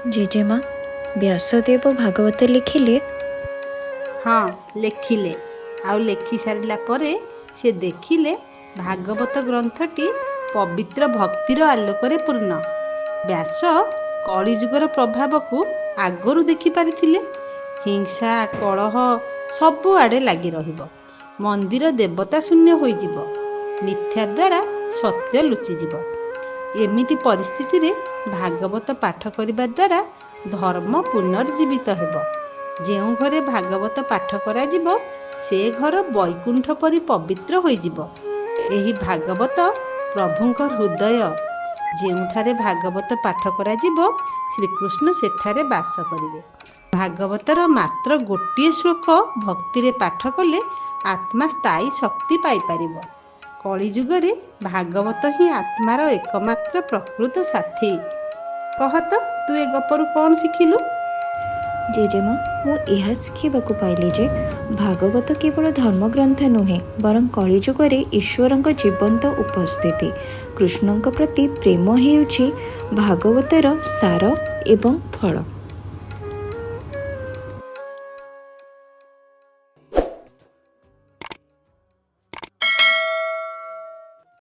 ଜେଜେମା, ବ୍ୟାସଦେବ ଭାଗବତ ଲେଖିଲେ? ହଁ, ଲେଖିଲେ। ଆଉ ଲେଖି ସାରିଲା ପରେ ସେ ଦେଖିଲେ ଭାଗବତ ଗ୍ରନ୍ଥଟି ପବିତ୍ର ଭକ୍ତିର ଆଲୋକରେ ପୂର୍ଣ୍ଣ। ବ୍ୟାସ କଳିଯୁଗର ପ୍ରଭାବକୁ ଆଗରୁ ଦେଖିପାରିଥିଲେ। ହିଂସା କଳହ ସବୁଆଡ଼େ ଲାଗି ରହିବ। ମନ୍ଦିର ଦେବତା ଶୂନ୍ୟ ହୋଇଯିବ। ମିଥ୍ୟା ଦ୍ୱାରା ସତ୍ୟ ଲୁଚିଯିବ। ଏମିତି ପରିସ୍ଥିତିରେ ଭାଗବତ ପାଠ କରିବା ଦ୍ୱାରା ଧର୍ମ ପୁନର୍ଜୀବିତ ହେବ। ଯେଉଁ ଘରେ ଭାଗବତ ପାଠ କରାଯିବ ସେ ଘର ବୈକୁଣ୍ଠ ପରି ପବିତ୍ର ହୋଇଯିବ। ଏହି ଭାଗବତ ପ୍ରଭୁଙ୍କ ହୃଦୟ। ଯେଉଁଠାରେ ଭାଗବତ ପାଠ କରାଯିବ ଶ୍ରୀକୃଷ୍ଣ ସେଠାରେ ବାସ କରିବେ। ଭାଗବତର ମାତ୍ର ଗୋଟିଏ ଶ୍ଲୋକ ଭକ୍ତିରେ ପାଠ କଲେ ଆତ୍ମା ସ୍ଥାୟୀ ଶକ୍ତି ପାଇପାରିବ। କଳିଯୁଗରେ ଭାଗବତ ହିଁ ଆତ୍ମାର ଏକମାତ୍ର ପ୍ରକୃତ ସାଥୀ। କହ ତ, ତୁ ଏ ଗପରୁ କ'ଣ ଶିଖିଲୁ? ଜେଜେମା, ମୁଁ ଏହା ଶିଖିବାକୁ ପାଇଲି ଯେ ଭାଗବତ କେବଳ ଧର୍ମଗ୍ରନ୍ଥ ନୁହେଁ, ବରଂ କଳିଯୁଗରେ ଈଶ୍ୱରଙ୍କ ଜୀବନ୍ତ ଉପସ୍ଥିତି। କୃଷ୍ଣଙ୍କ ପ୍ରତି ପ୍ରେମ ହେଉଛି ଭାଗବତର ସାର ଏବଂ ଫଳ।